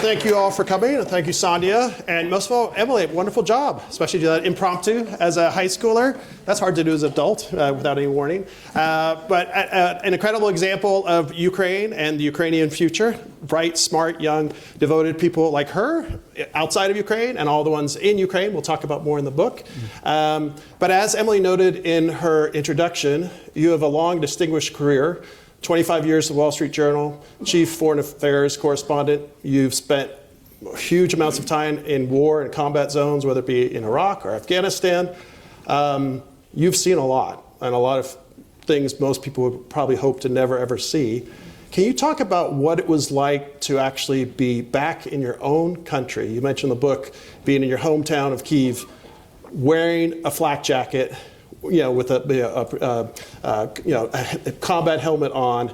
thank you all for coming, and thank you, Sandhya. And most of all, Emily, wonderful job, especially do that impromptu as a high schooler. That's hard to do as an adult without any warning. But an incredible example of Ukraine and the Ukrainian future. Bright, smart, young, devoted people like her outside of Ukraine and all the ones in Ukraine. We'll talk about more in the book. But as Emily noted in her introduction, you have a long, distinguished career. 25 years at the Wall Street Journal, chief foreign affairs correspondent. You've spent huge amounts of time in war and combat zones, whether it be in Iraq or Afghanistan. You've seen a lot, and a lot of things most people would probably hope to never ever see. Can you talk about what it was like to actually be back in your own country? You mentioned the book, being in your hometown of Kyiv, wearing a flak jacket, with a combat helmet on,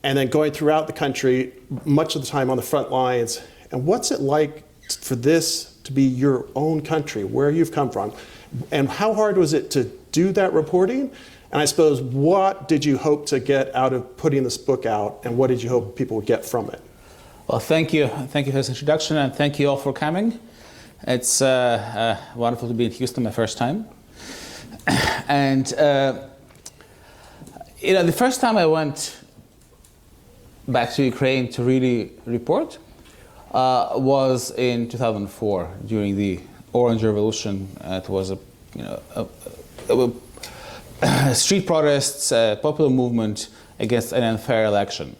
and then going throughout the country, much of the time on the front lines. And what's it like for this to be your own country, where you've come from? And how hard was it to do that reporting? And I suppose, what did you hope to get out of putting this book out, and what did you hope people would get from it? Well, thank you. Thank you for this introduction, and thank you all for coming. It's wonderful to be in Houston my first time. And the first time I went back to Ukraine to really report was in 2004 during the Orange Revolution. It was a street protests, a popular movement against an unfair election.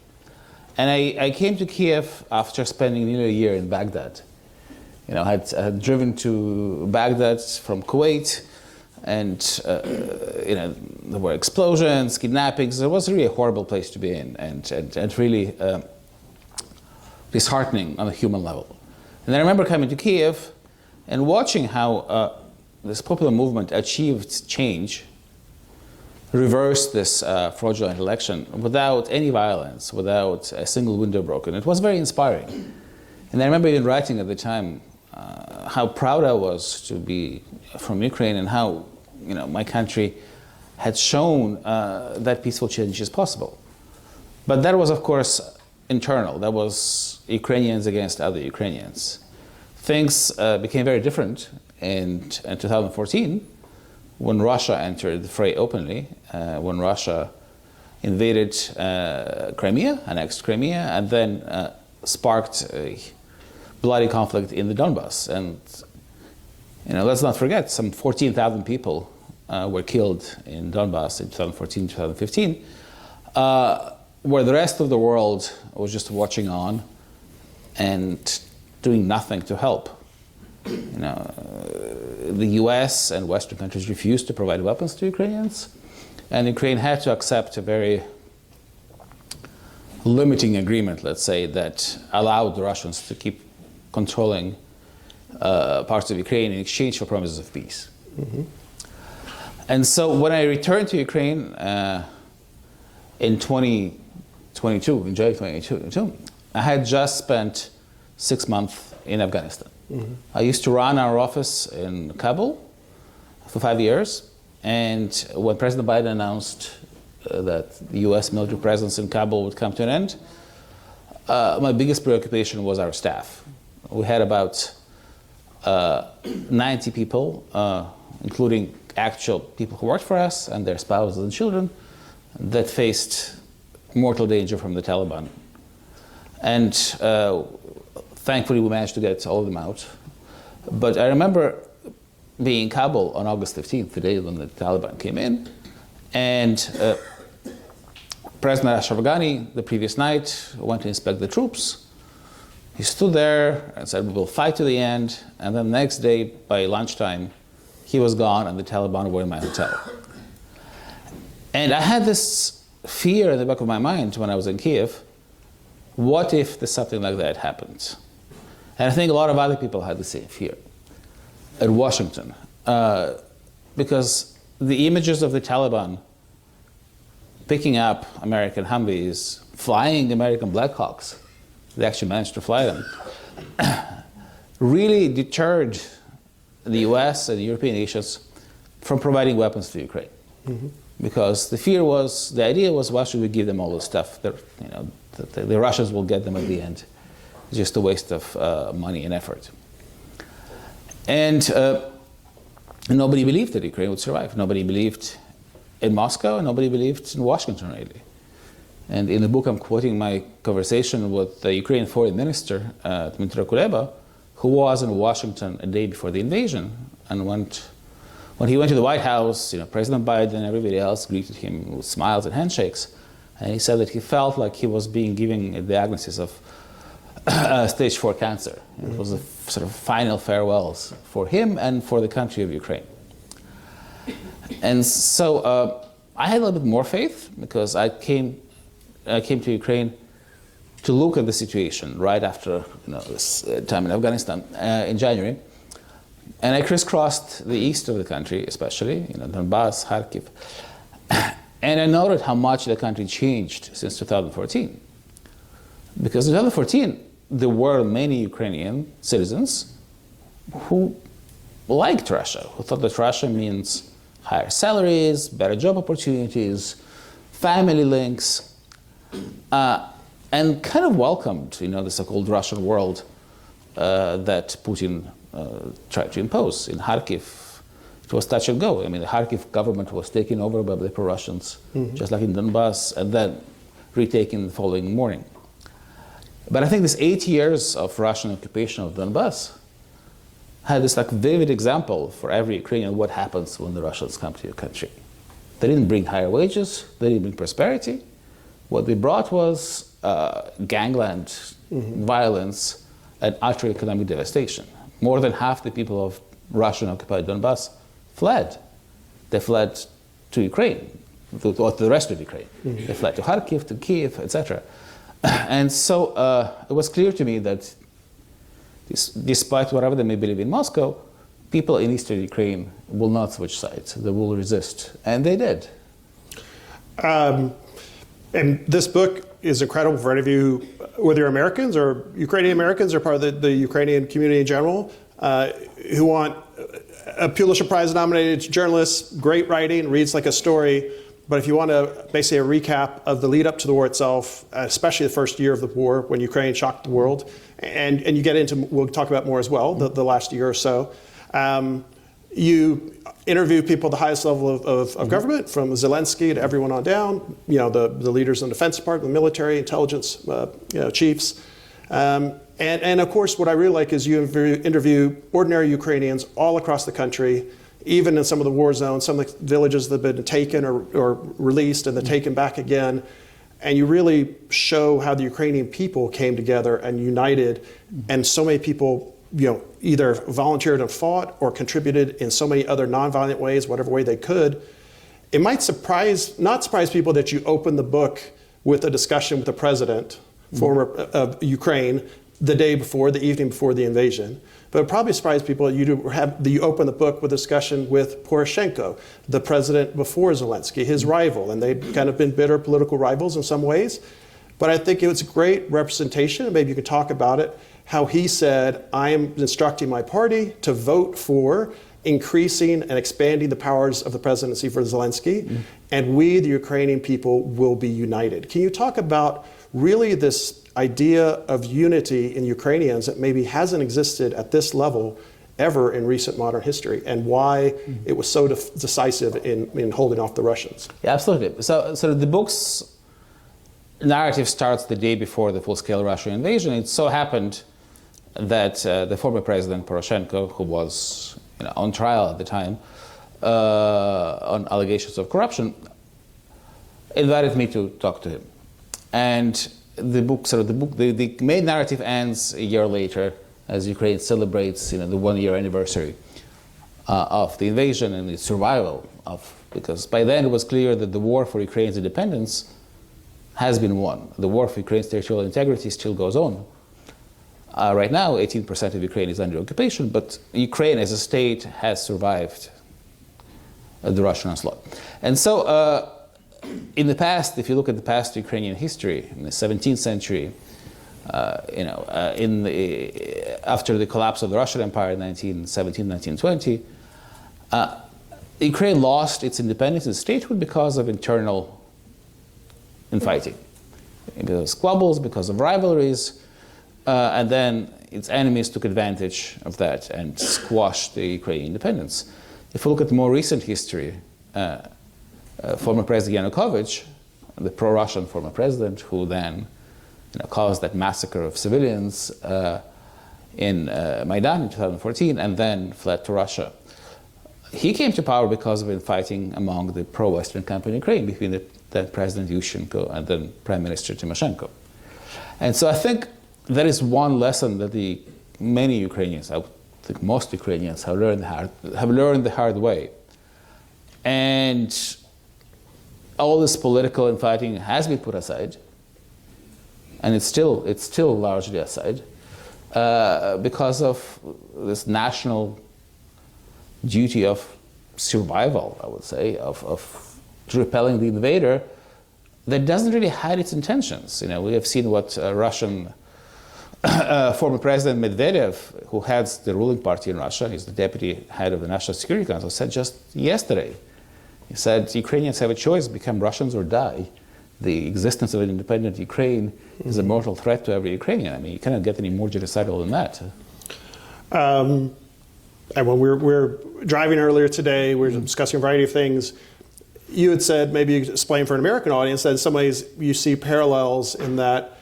And I came to Kyiv after spending nearly a year in Baghdad. I had driven to Baghdad from Kuwait. And there were explosions, kidnappings. It was really a horrible place to be in, and really disheartening on a human level. And I remember coming to Kyiv and watching how this popular movement achieved change, reversed this fraudulent election without any violence, without a single window broken. It was very inspiring. And I remember even writing at the time how proud I was to be from Ukraine, and how my country had shown that peaceful change is possible. But that was, of course, internal. That was Ukrainians against other Ukrainians. Things became very different in 2014 when Russia entered the fray openly, when Russia invaded Crimea, annexed Crimea, and then sparked a bloody conflict in the Donbass. And let's not forget, some 14,000 people were killed in Donbass in 2014, 2015, where the rest of the world was just watching on and doing nothing to help. The US and Western countries refused to provide weapons to Ukrainians, and Ukraine had to accept a very limiting agreement, let's say, that allowed the Russians to keep controlling parts of Ukraine in exchange for promises of peace. Mm-hmm. And so when I returned to Ukraine in 2022, in July 2022, I had just spent 6 months in Afghanistan. Mm-hmm. I used to run our office in Kabul for 5 years, and when President Biden announced that the US military presence in Kabul would come to an end, my biggest preoccupation was our staff. We had about 90 people, including actual people who worked for us and their spouses and children, that faced mortal danger from the Taliban. And thankfully we managed to get all of them out. But I remember being in Kabul on August 15th, the day when the Taliban came in, and President Ashraf Ghani, the previous night, went to inspect the troops. He stood there and said, "We will fight to the end." And then the next day, by lunchtime, he was gone, and the Taliban were in my hotel. And I had this fear in the back of my mind when I was in Kyiv. What if something like that happened? And I think a lot of other people had the same fear at Washington, because the images of the Taliban picking up American Humvees, flying American Black Hawks, they actually managed to fly them, really deterred the US and the European nations from providing weapons to Ukraine. Mm-hmm. Because the idea was, why should we give them all this stuff? The Russians will get them at the end. just a waste of money and effort. And nobody believed that Ukraine would survive. Nobody believed in Moscow, and nobody believed in Washington, really. And in the book, I'm quoting my conversation with the Ukrainian foreign minister, Dmytro Kuleba, who was in Washington a day before the invasion. And when he went to the White House, President Biden and everybody else greeted him with smiles and handshakes. And he said that he felt like he was being given a diagnosis of stage 4 cancer. It was a sort of final farewells for him and for the country of Ukraine. And so I had a little bit more faith because I came to Ukraine to look at the situation right after this time in Afghanistan in January. And I crisscrossed the east of the country, especially, Donbass, Kharkiv. And I noted how much the country changed since 2014. Because in 2014, there were many Ukrainian citizens who liked Russia, who thought that Russia means higher salaries, better job opportunities, family links, and kind of welcomed, the so-called Russian world that Putin tried to impose. In Kharkiv, it was touch and go. I mean, the Kharkiv government was taken over by the pro-Russians, just like in Donbass, and then retaken the following morning. But I think this 8 years of Russian occupation of Donbass had this vivid example for every Ukrainian what happens when the Russians come to your country. They didn't bring higher wages, they didn't bring prosperity. What they brought was gangland, violence, and utter economic devastation. More than half the people of Russian-occupied Donbass fled. They fled to Ukraine, to the rest of Ukraine. They fled to Kharkiv, to Kyiv, etc. And so it was clear to me that despite whatever they may believe in Moscow, people in eastern Ukraine will not switch sides. They will resist. And they did. And this book is incredible for any of you, whether you're Americans or Ukrainian Americans or part of the Ukrainian community in general, who want a Pulitzer Prize-nominated journalist, great writing, reads like a story. But if you want basically a recap of the lead up to the war itself, especially the first year of the war when Ukraine shocked the world, and you get into, we'll talk about more as well, the last year or so. You interview people at the highest level of government, from Zelensky to everyone on down, the leaders in the Defense Department, the military, intelligence chiefs. And of course, what I really like is you interview ordinary Ukrainians all across the country, even in some of the war zones, some of the villages that have been taken or released and then taken back again. And you really show how the Ukrainian people came together and united, and so many people either volunteered and fought or contributed in so many other nonviolent ways, whatever way they could. It might not surprise people that you open the book with a discussion with the president, former of Ukraine, the day before, the evening before the invasion. But it probably surprised people that you open the book with a discussion with Poroshenko, the president before Zelensky, his rival. And they've kind of been bitter political rivals in some ways. But I think it was a great representation, and maybe you could talk about it, how he said, I am instructing my party to vote for increasing and expanding the powers of the presidency for Zelensky, and we, the Ukrainian people, will be united. Can you talk about really this idea of unity in Ukrainians that maybe hasn't existed at this level ever in recent modern history, and why it was so decisive in holding off the Russians? Yeah, absolutely. So the book's narrative starts the day before the full-scale Russian invasion. It so happened that the former president Poroshenko, who was on trial at the time on allegations of corruption, invited me to talk to him. And the main narrative ends a year later as Ukraine celebrates the 1-year anniversary of the invasion and its survival. Because by then it was clear that the war for Ukraine's independence has been won. The war for Ukraine's territorial integrity still goes on. Right now, 18% of Ukraine is under occupation, but Ukraine as a state has survived the Russian onslaught. And so, in the past, if you look at the past Ukrainian history, in the 17th century, after the collapse of the Russian Empire in 1917, 1920, Ukraine lost its independence and statehood because of internal infighting, because of squabbles, because of rivalries. and then its enemies took advantage of that and squashed the Ukrainian independence. If we look at more recent history, former President Yanukovych, the pro-Russian former president, who then caused that massacre of civilians in Maidan in 2014 and then fled to Russia. He came to power because of infighting among the pro-Western camp in Ukraine between the then President Yushchenko and then Prime Minister Tymoshenko. And so I think that is one lesson that many Ukrainians, I think most Ukrainians, have learned the hard way. And all this political infighting has been put aside, and it's still largely aside, because of this national duty of survival, I would say, of repelling the invader that doesn't really hide its intentions. We have seen what Russian former President Medvedev, who heads the ruling party in Russia, he's the deputy head of the National Security Council, said just yesterday. He said Ukrainians have a choice: become Russians or die. The existence of an independent Ukraine is a mortal threat to every Ukrainian. I mean, you cannot get any more genocidal than that. And when we were driving earlier today, we were discussing a variety of things. You had said, maybe you could explain for an American audience, that in some ways you see parallels in that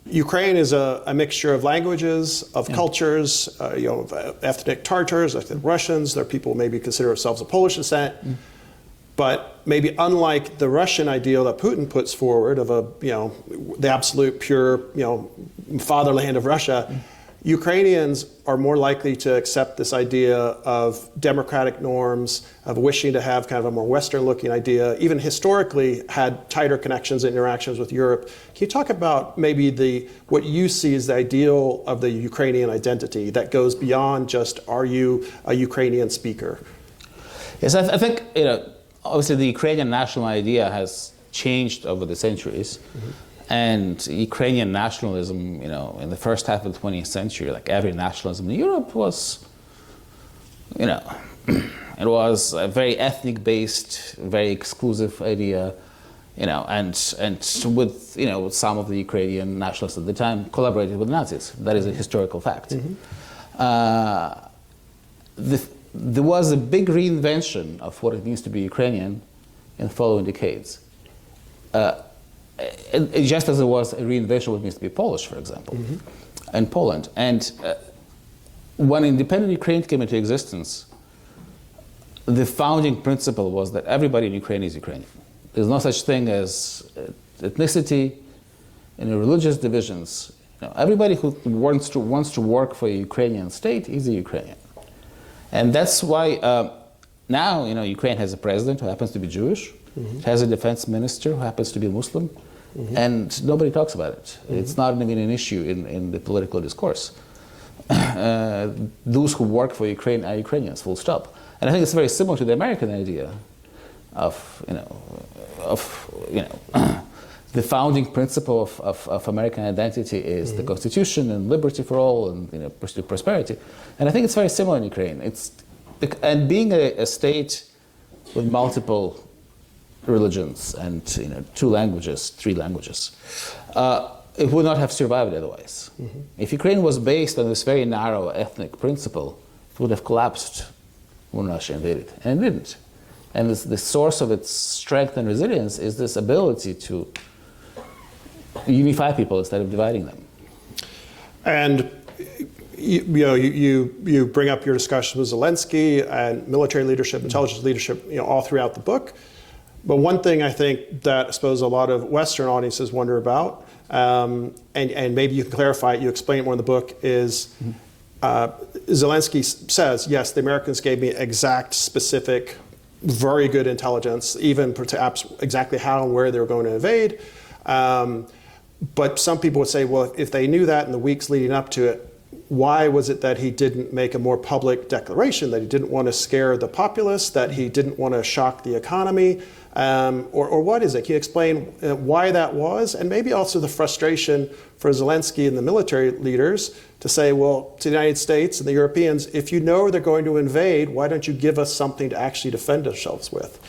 Ukraine is a mixture of languages, of cultures, of ethnic Tartars, ethnic Russians. There are people who maybe consider themselves of Polish descent. But maybe unlike the Russian ideal that Putin puts forward of the absolute pure, fatherland of Russia, Ukrainians are more likely to accept this idea of democratic norms, of wishing to have kind of a more Western-looking idea, even historically had tighter connections and interactions with Europe. Can you talk about maybe what you see as the ideal of the Ukrainian identity that goes beyond just, are you a Ukrainian speaker? Yes, I think, obviously the Ukrainian national idea has changed over the centuries. And Ukrainian nationalism, in the first half of the 20th century, like every nationalism in Europe was, it was a very ethnic-based, very exclusive idea, and with, with some of the Ukrainian nationalists at the time collaborated with Nazis. That is a historical fact. There was a big reinvention of what it means to be Ukrainian in the following decades. Just as there was a reinvention of what it means to be Polish, for example, and Poland. And when independent Ukraine came into existence, the founding principle was that everybody in Ukraine is Ukrainian. There's no such thing as ethnicity and religious divisions. Everybody who wants to work for a Ukrainian state is a Ukrainian. And that's why now, Ukraine has a president who happens to be Jewish. It has a defense minister who happens to be Muslim. And nobody talks about it. It's not even an issue in the political discourse. Those who work for Ukraine are Ukrainians, full stop. And I think it's very similar to the American idea of the founding principle of American identity is the Constitution and liberty for all and pursuit of prosperity. And I think it's very similar in Ukraine. And being a state with multiple religions and 2 languages, 3 languages, it would not have survived otherwise. If Ukraine was based on this very narrow ethnic principle, it would have collapsed when Russia invaded, and it didn't. And the source of its strength and resilience is this ability to unify people instead of dividing them. And you bring up your discussion with Zelensky and military leadership, intelligence leadership, all throughout the book. But one thing I think that I suppose a lot of Western audiences wonder about, and maybe you can clarify it, you explain it more in the book, is Zelensky says, yes, the Americans gave me exact, specific, very good intelligence, even perhaps exactly how and where they were going to invade. But some people would say, well, if they knew that in the weeks leading up to it, why was it that he didn't make a more public declaration, that he didn't want to scare the populace, that he didn't want to shock the economy? Or what is it? Can you explain why that was? And maybe also the frustration for Zelensky and the military leaders to say, well, to the United States and the Europeans, if you know they're going to invade, why don't you give us something to actually defend ourselves with?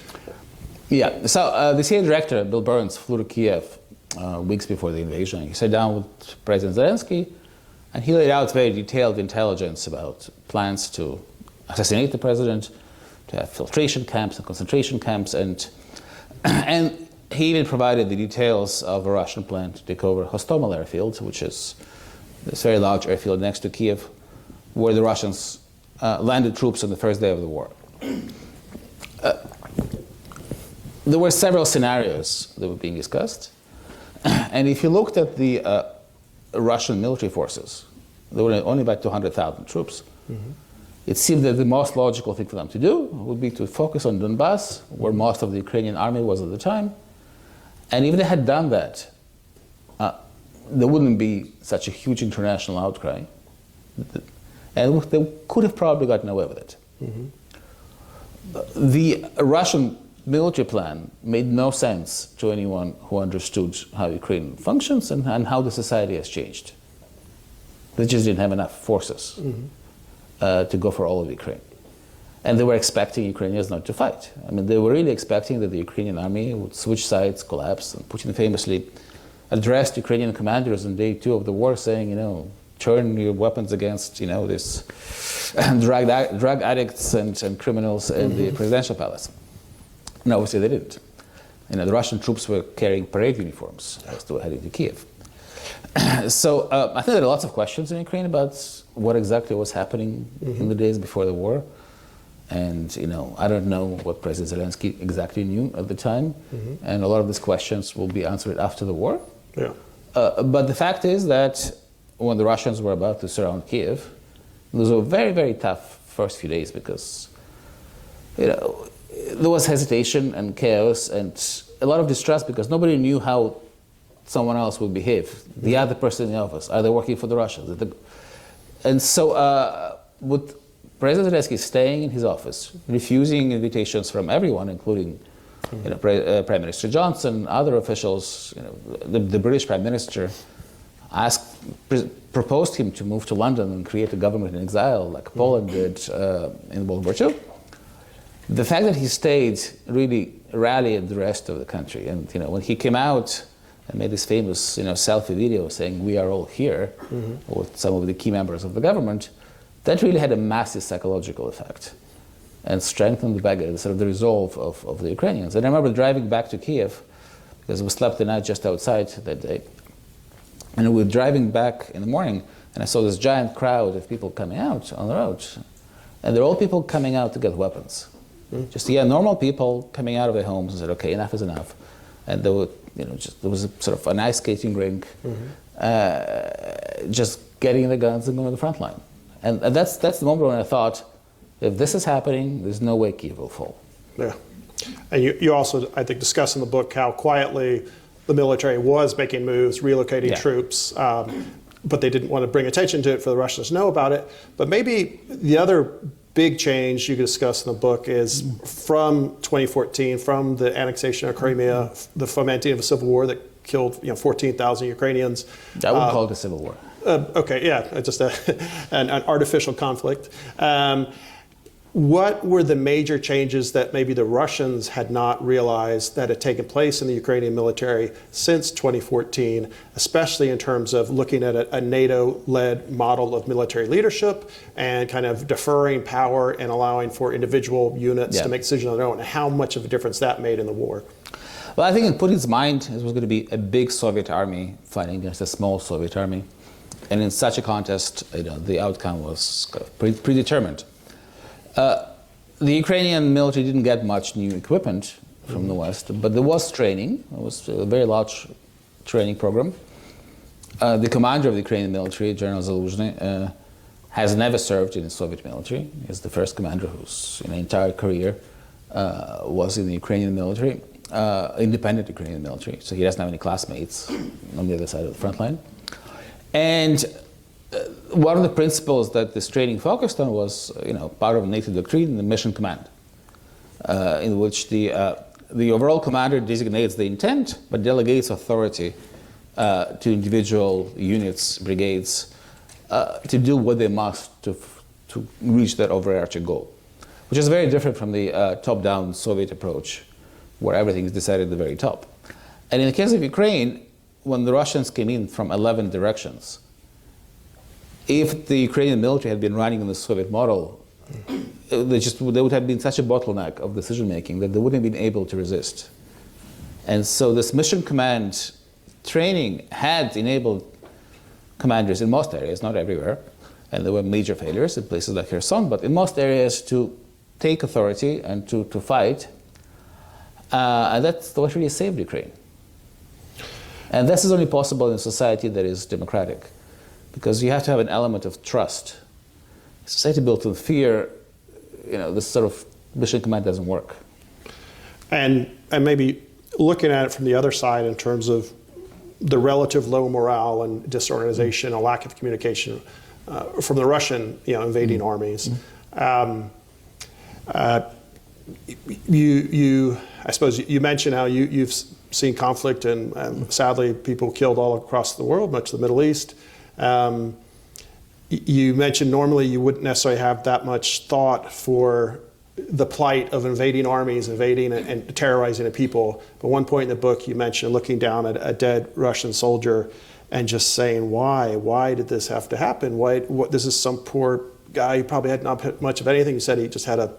Yeah, so the CIA director, Bill Burns, flew to Kyiv weeks before the invasion. He sat down with President Zelensky And he laid out very detailed intelligence about plans to assassinate the president, to have filtration camps and concentration camps, and he even provided the details of a Russian plan to take over Hostomel airfield, which is this very large airfield next to Kyiv, where the Russians landed troops on the first day of the war. There were several scenarios that were being discussed, and if you looked at the Russian military forces, there were only about 200,000 troops. Mm-hmm. It seemed that the most logical thing for them to do would be to focus on Donbass, where most of the Ukrainian army was at the time. And if they had done that, there wouldn't be such a huge international outcry. And they could have probably gotten away with it. Mm-hmm. The Russian military plan made no sense to anyone who understood how Ukraine functions and how the society has changed. They just didn't have enough forces. Mm-hmm. To go for all of Ukraine. And they were expecting Ukrainians not to fight. I mean, they were really expecting that the Ukrainian army would switch sides, collapse. And Putin famously addressed Ukrainian commanders on day 2 of the war saying, turn your weapons against, this drug addicts and criminals in the presidential palace. And obviously they didn't. The Russian troops were carrying parade uniforms as they were heading to Kyiv. So I think there are lots of questions in Ukraine about what exactly was happening in the days before the war. And, I don't know what President Zelensky exactly knew at the time. Mm-hmm. And a lot of these questions will be answered after the war. Yeah. But the fact is that when the Russians were about to surround Kyiv, it was a very, very tough first few days because, there was hesitation and chaos and a lot of distrust because nobody knew how someone else would behave. The other person in the office, are they working for the Russians? And so with President Zelensky staying in his office, refusing invitations from everyone, including Prime Minister Johnson, other officials, the British Prime Minister proposed him to move to London and create a government in exile like Poland did in World War II. The fact that he stayed really rallied the rest of the country. And when he came out and made this famous selfie video saying, "We are all here," with some of the key members of the government, that really had a massive psychological effect and strengthened the resolve of the Ukrainians. And I remember driving back to Kyiv, because we slept the night just outside that day, and we were driving back in the morning, and I saw this giant crowd of people coming out on the road. And they're all people coming out to get weapons. Just normal people coming out of their homes and said, okay, enough is enough. And there were, there was a sort of an ice skating rink, just getting the guns and going to the front line. And that's the moment when I thought, if this is happening, there's no way Kyiv will fall. Yeah. And you also, I think, discuss in the book how quietly the military was making moves, relocating troops, but they didn't want to bring attention to it for the Russians to know about it. But maybe the other big change you discuss in the book is from 2014, from the annexation of Crimea, the fomenting of a civil war that killed 14,000 Ukrainians. I wouldn't call it a civil war. Okay, yeah, just an artificial conflict. What were the major changes that maybe the Russians had not realized that had taken place in the Ukrainian military since 2014, especially in terms of looking at a NATO-led model of military leadership and kind of deferring power and allowing for individual units to make decisions on their own, and how much of a difference that made in the war? Well, I think in Putin's mind, it was going to be a big Soviet army fighting against a small Soviet army. And in such a contest, the outcome was predetermined. The Ukrainian military didn't get much new equipment from the West, but there was training. It was a very large training program. The commander of the Ukrainian military, General Zaluzhny, has never served in the Soviet military. He's the first commander whose entire career was in the Ukrainian military, independent Ukrainian military. So he doesn't have any classmates on the other side of the front line. And one of the principles that this training focused on was, part of NATO doctrine, the mission command, in which the overall commander designates the intent, but delegates authority to individual units, brigades, to do what they must to reach that overarching goal, which is very different from the top-down Soviet approach, where everything is decided at the very top. And in the case of Ukraine, when the Russians came in from 11 directions, if the Ukrainian military had been running in the Soviet model, there would have been such a bottleneck of decision making that they wouldn't have been able to resist. And so this mission command training had enabled commanders in most areas, not everywhere, and there were major failures in places like Kherson, but in most areas to take authority and to fight. And that's what really saved Ukraine. And this is only possible in a society that is democratic, because you have to have an element of trust. A society built on fear, this sort of mission command doesn't work. And maybe looking at it from the other side in terms of the relative low morale and disorganization, a lack of communication from the Russian, invading armies. I suppose you mentioned how you've seen conflict and sadly people killed all across the world, much of the Middle East. You mentioned normally you wouldn't necessarily have that much thought for the plight of invading armies, invading and terrorizing a people. But one point in the book you mentioned looking down at a dead Russian soldier and just saying, why? Why did this have to happen? This is some poor guy who probably had not much of anything. He said he just had a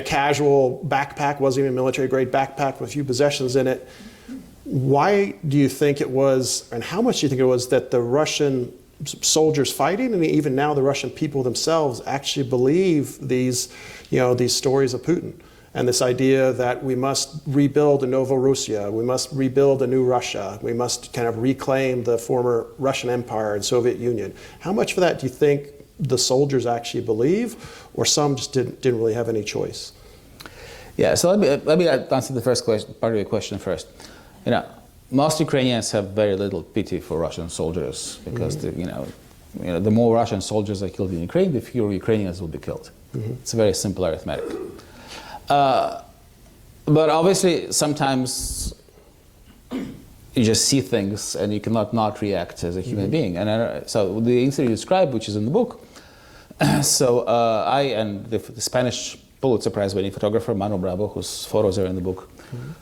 casual backpack, wasn't even a military grade backpack with a few possessions in it. Why do you think it was, and how much do you think it was that the Russian soldiers fighting, and even now the Russian people themselves actually believe these stories of Putin and this idea that we must rebuild a Novorussia, we must rebuild a new Russia, we must kind of reclaim the former Russian Empire and Soviet Union? How much of that do you think the soldiers actually believe, or some just didn't really have any choice? Yeah, so let me answer the first part of your question first. Most Ukrainians have very little pity for Russian soldiers because the more Russian soldiers are killed in Ukraine, the fewer Ukrainians will be killed. It's a very simple arithmetic. But obviously, sometimes you just see things and you cannot not react as a human being. And so the incident you described, which is in the book, so I and the Spanish Pulitzer Prize winning photographer Mano Bravo, whose photos are in the book,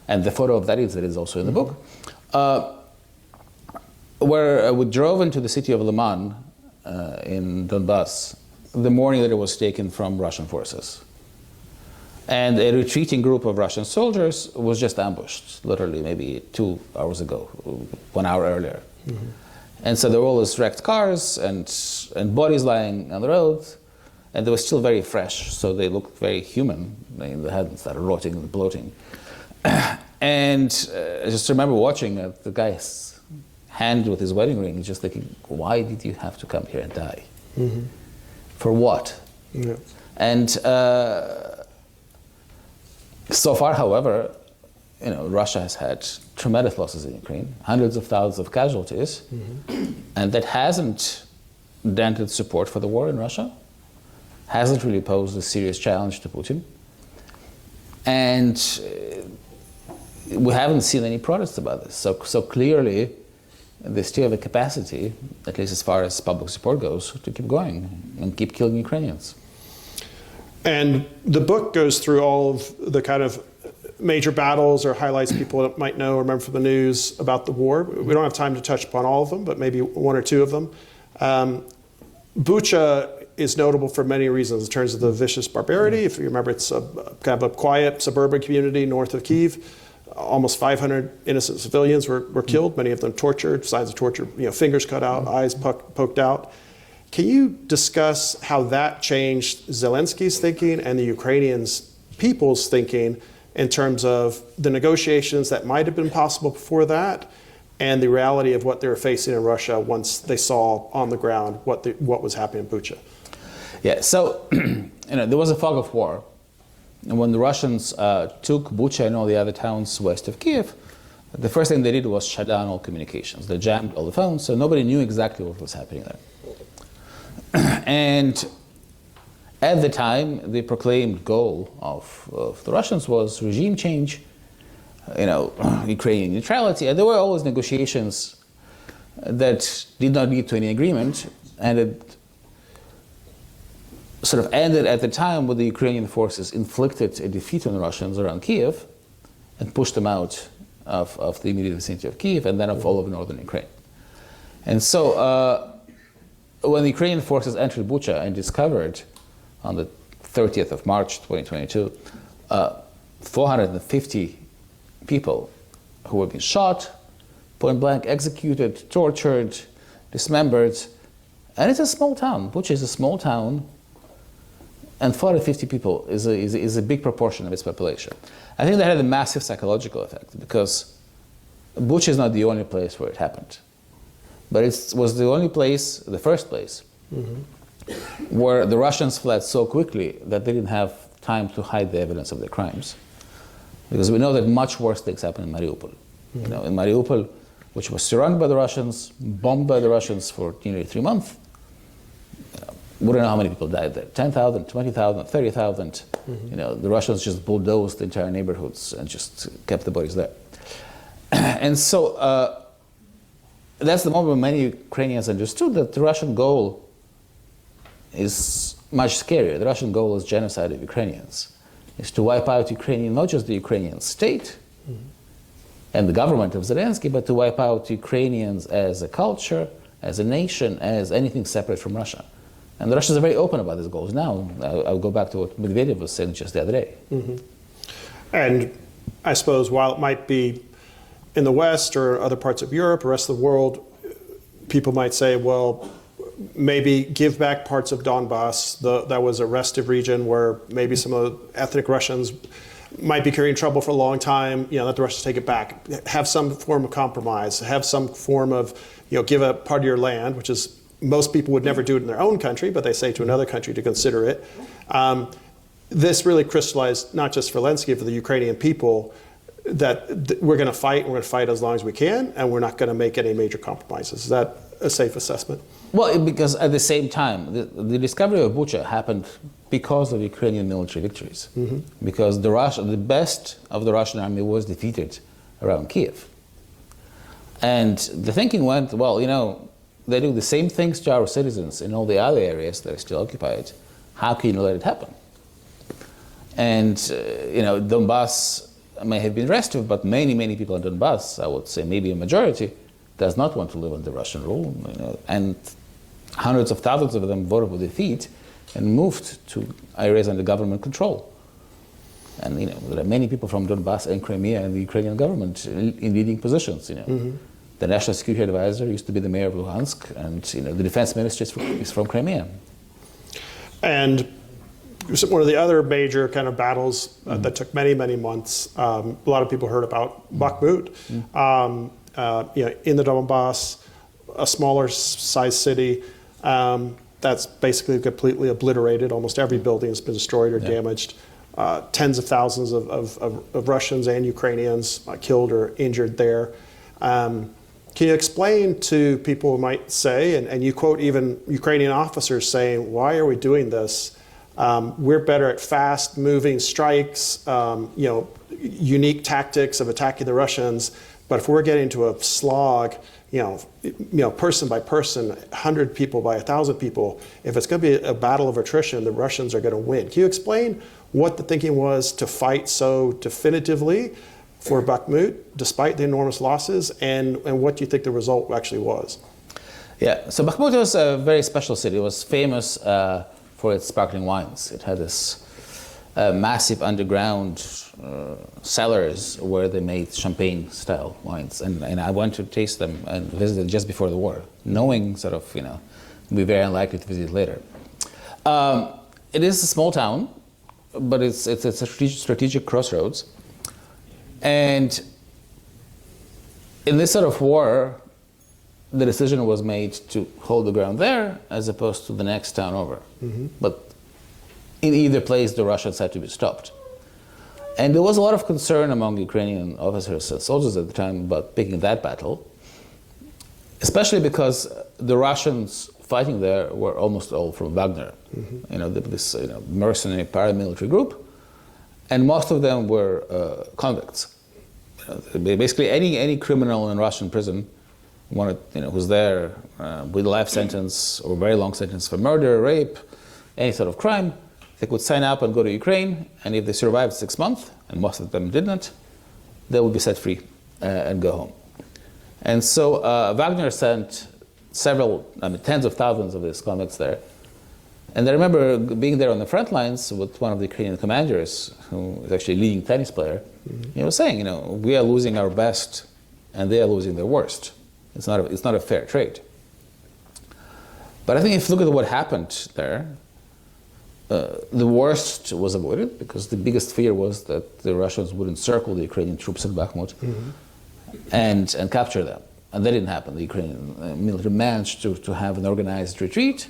and the photo of that is also in the book, where we drove into the city of Liman in Donbass the morning that it was taken from Russian forces. And a retreating group of Russian soldiers was just ambushed, literally maybe 2 hours ago, 1 hour earlier. And so there were all these wrecked cars and bodies lying on the road, and they were still very fresh, so they looked very human. They hadn't started rotting and bloating. And I just remember watching the guy's hand with his wedding ring, just thinking, why did you have to come here and die? For what? Yeah. And so far, however, Russia has had tremendous losses in Ukraine, hundreds of thousands of casualties, and that hasn't dented support for the war in Russia, hasn't really posed a serious challenge to Putin, and we haven't seen any protests about this. So clearly, they still have a capacity, at least as far as public support goes, to keep going and keep killing Ukrainians. And the book goes through all of the kind of major battles or highlights people might know or remember from the news about the war. We don't have time to touch upon all of them, but maybe one or two of them. Bucha is notable for many reasons in terms of the vicious barbarity. If you remember, it's kind of a quiet suburban community north of Kyiv. Almost 500 innocent civilians were killed, many of them tortured, signs of torture, fingers cut out, eyes poked out. Can you discuss how that changed Zelensky's thinking and the Ukrainians' people's thinking in terms of the negotiations that might have been possible before that and the reality of what they were facing in Russia once they saw on the ground what was happening in Bucha? Yeah, so there was a fog of war. And when the Russians took Bucha and all the other towns west of Kyiv, the first thing they did was shut down all communications. They jammed all the phones, so nobody knew exactly what was happening there. And at the time, the proclaimed goal of the Russians was regime change, Ukrainian neutrality, and there were always negotiations that did not lead to any agreement, and it sort of ended at the time when the Ukrainian forces inflicted a defeat on the Russians around Kyiv and pushed them out of the immediate vicinity of Kyiv and then of all of northern Ukraine. And so when the Ukrainian forces entered Bucha and discovered on the 30th of March 2022, 450 people who were being shot, point blank executed, tortured, dismembered. And it's a small town. Bucha is a small town, and 450 people is a big proportion of its population. I think that had a massive psychological effect, because Bucha is not the only place where it happened. But it was the only place, the first place, where the Russians fled so quickly that they didn't have time to hide the evidence of their crimes. Because we know that much worse things happened in Mariupol. You know, in Mariupol, which was surrounded by the Russians, bombed by the Russians for nearly 3 months, we don't know how many people died there. 10,000, 20,000, 30,000. You know, the Russians just bulldozed the entire neighborhoods and just kept the bodies there. And so that's the moment when many Ukrainians understood that the Russian goal is much scarier. The Russian goal is genocide of Ukrainians. Is to wipe out Ukrainian, not just the Ukrainian state and the government of Zelensky, but to wipe out Ukrainians as a culture, as a nation, as anything separate from Russia. And the Russians are very open about these goals now. I'll go back to what Medvedev was saying just the other day. And I suppose while it might be in the West or other parts of Europe, the rest of the world, people might say, well, maybe give back parts of Donbass. That was a restive region where maybe some of the ethnic Russians might be carrying trouble for a long time. You know, let the Russians take it back. Have some form of compromise. Have some form of, you know, give a part of your land, which is most people would never do it in their own country, but they say to another country to consider it. This really crystallized, not just for Zelensky, for the Ukrainian people, that we're going to fight, and we're going to fight as long as we can, and we're not going to make any major compromises. Is that a safe assessment? Well, because at the same time, the discovery of Bucha happened because of Ukrainian military victories. Because the best of the Russian army was defeated around Kyiv. And the thinking went, well, you know, they do the same things to our citizens in all the other areas that are still occupied. How can you let it happen? And, you know, Donbass may have been restive, but many, many people in Donbass, I would say maybe a majority, does not want to live under Russian rule. You know, and hundreds of thousands of them voted for defeat and moved to areas under government control. And, you know, there are many people from Donbass and Crimea and the Ukrainian government in leading positions, you know. The National Security Advisor used to be the mayor of Luhansk, and, you know, the defense minister is from Crimea. And one of the other major kind of battles that took many, many months, a lot of people heard about Bakhmut. You know, in the Donbass, a smaller size city that's basically completely obliterated. Almost every building has been destroyed or damaged. Tens of thousands of Russians and Ukrainians killed or injured there. Can you explain to people who might say, and you quote even Ukrainian officers saying, why are we doing this? We're better at fast-moving strikes, you know, unique tactics of attacking the Russians. But if we're getting to a slog, you know, person by person, 100 people by 1,000 people, if it's going to be a battle of attrition, the Russians are going to win. Can you explain what the thinking was to fight so definitively for Bakhmut, despite the enormous losses, and what do you think the result actually was? Yeah, so Bakhmut was a very special city. It was famous for its sparkling wines. It had this massive underground cellars where they made champagne-style wines, and I went to taste them and visited just before the war, knowing sort of, you know, it'd be very unlikely to visit later. It is a small town, but it's a strategic crossroads, and in this sort of war, the decision was made to hold the ground there as opposed to the next town over. But in either place, the Russians had to be stopped. And there was a lot of concern among Ukrainian officers and soldiers at the time about picking that battle, especially because the Russians fighting there were almost all from Wagner, you know, this mercenary paramilitary group, and most of them were convicts. Basically, any criminal in Russian prison who's there with a life sentence or very long sentence for murder, rape, any sort of crime, they could sign up and go to Ukraine, and if they survived 6 months, and most of them didn't, they would be set free and go home. And so Wagner sent tens of thousands of these convicts there. And I remember being there on the front lines with one of the Ukrainian commanders, who is actually a leading tennis player. He was saying, we are losing our best, and they are losing their worst. It's not a fair trade. But I think if you look at what happened there, the worst was avoided, because the biggest fear was that the Russians would encircle the Ukrainian troops in Bakhmut and capture them. And that didn't happen. The Ukrainian military managed to have an organized retreat.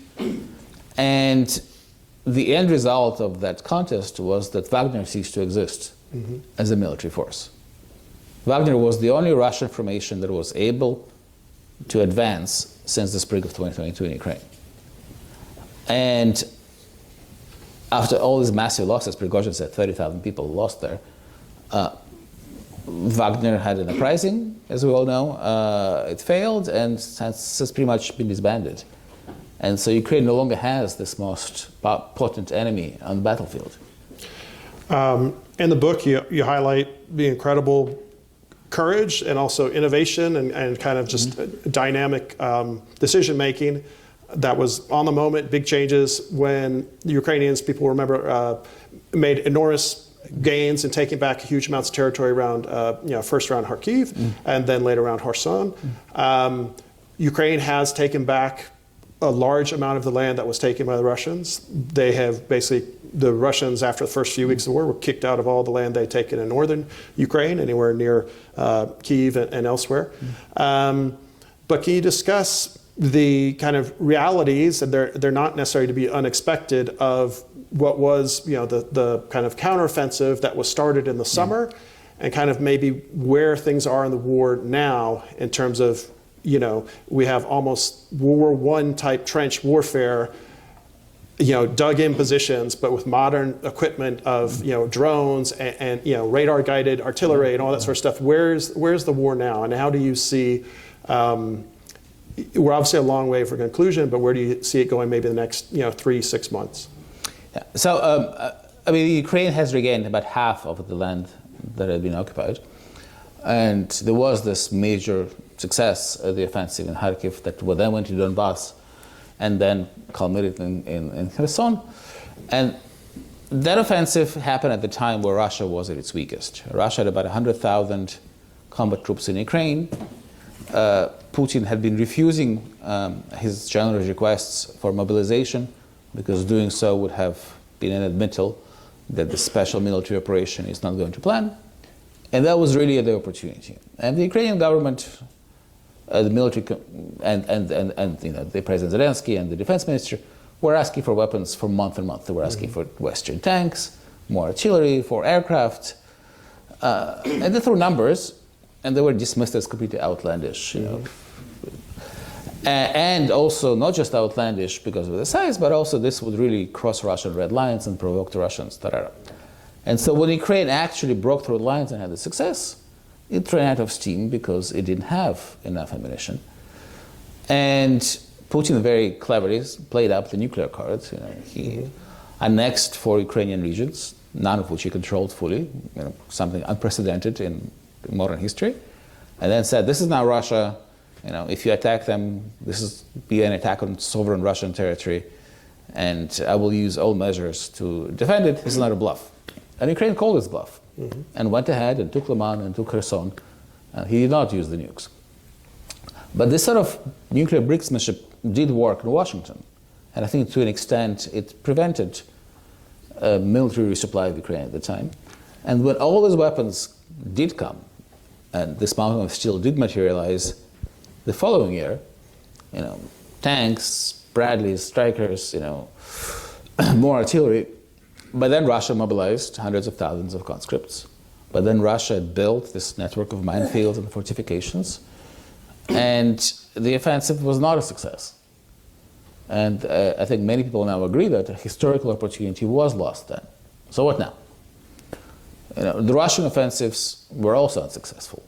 And the end result of that contest was that Wagner ceased to exist as a military force. Wagner was the only Russian formation that was able to advance since the spring of 2022 in Ukraine. And after all these massive losses, Prigozhin said 30,000 people lost there, Wagner had an uprising, as we all know. It failed and has pretty much been disbanded. And so Ukraine no longer has this most potent enemy on the battlefield. In the book, you highlight the incredible courage and also innovation and kind of just dynamic decision-making that was on the moment, big changes when the Ukrainians, people remember, made enormous gains in taking back huge amounts of territory around, first around Kyiv and then later around Kherson. Ukraine has taken back a large amount of the land that was taken by the Russians. They have basically, the Russians after the first few weeks of the war were kicked out of all the land they'd taken in northern Ukraine, anywhere near Kyiv and elsewhere. But can you discuss the kind of realities, and they're not necessarily to be unexpected, of what was the kind of counteroffensive that was started in the summer, and kind of maybe where things are in the war now in terms of, we have almost World War I type trench warfare, dug in positions, but with modern equipment of drones and radar guided artillery and all that sort of stuff. Where's the war now, and how do you see? We're obviously a long way for conclusion, but where do you see it going maybe the next 3-6 months? Yeah. So Ukraine has regained about half of the land that had been occupied, and there was this major success, the offensive in Kharkiv, that then went to Donbass and then culminated in Kherson. And that offensive happened at the time where Russia was at its weakest. Russia had about 100,000 combat troops in Ukraine. Putin had been refusing his general's requests for mobilization, because doing so would have been an admittal that the special military operation is not going to plan. And that was really the opportunity. And the Ukrainian government, the military, and the President Zelensky and the defense minister were asking for weapons for month and month. They were asking for Western tanks, more artillery, for aircraft, and they threw numbers, and they were dismissed as completely outlandish. And also not just outlandish because of the size, but also this would really cross Russian red lines and provoke the Russians, etc. And so when Ukraine actually broke through the lines and had the success, it ran out of steam because it didn't have enough ammunition. And Putin very cleverly played up the nuclear cards. He annexed 4 Ukrainian regions, none of which he controlled fully, something unprecedented in modern history, and then said, this is now Russia. If you attack them, this is be an attack on sovereign Russian territory, and I will use all measures to defend it. This is not a bluff. And Ukraine called his bluff and went ahead and took Liman and took Kherson. He did not use the nukes. But this sort of nuclear bricksmanship did work in Washington. And I think to an extent it prevented a military resupply of Ukraine at the time. And when all those weapons did come, and this mountain of steel did materialize the following year, tanks, Bradleys, Strykers, more artillery. But then Russia mobilized hundreds of thousands of conscripts. But then Russia built this network of minefields and fortifications, and the offensive was not a success. And I think many people now agree that a historical opportunity was lost then. So what now? The Russian offensives were also unsuccessful.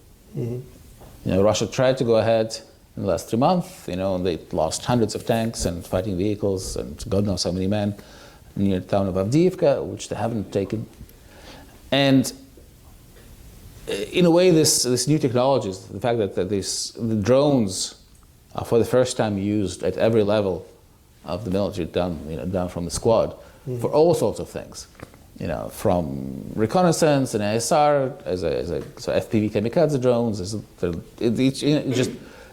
Russia tried to go ahead in the last 3 months. They lost hundreds of tanks and fighting vehicles and God knows how many men near the town of Avdiivka, which they haven't taken. And in a way, this new technologies, the fact that the drones are for the first time used at every level of the military, down from the squad, for all sorts of things. From reconnaissance and ASR, so FPV kamikaze drones.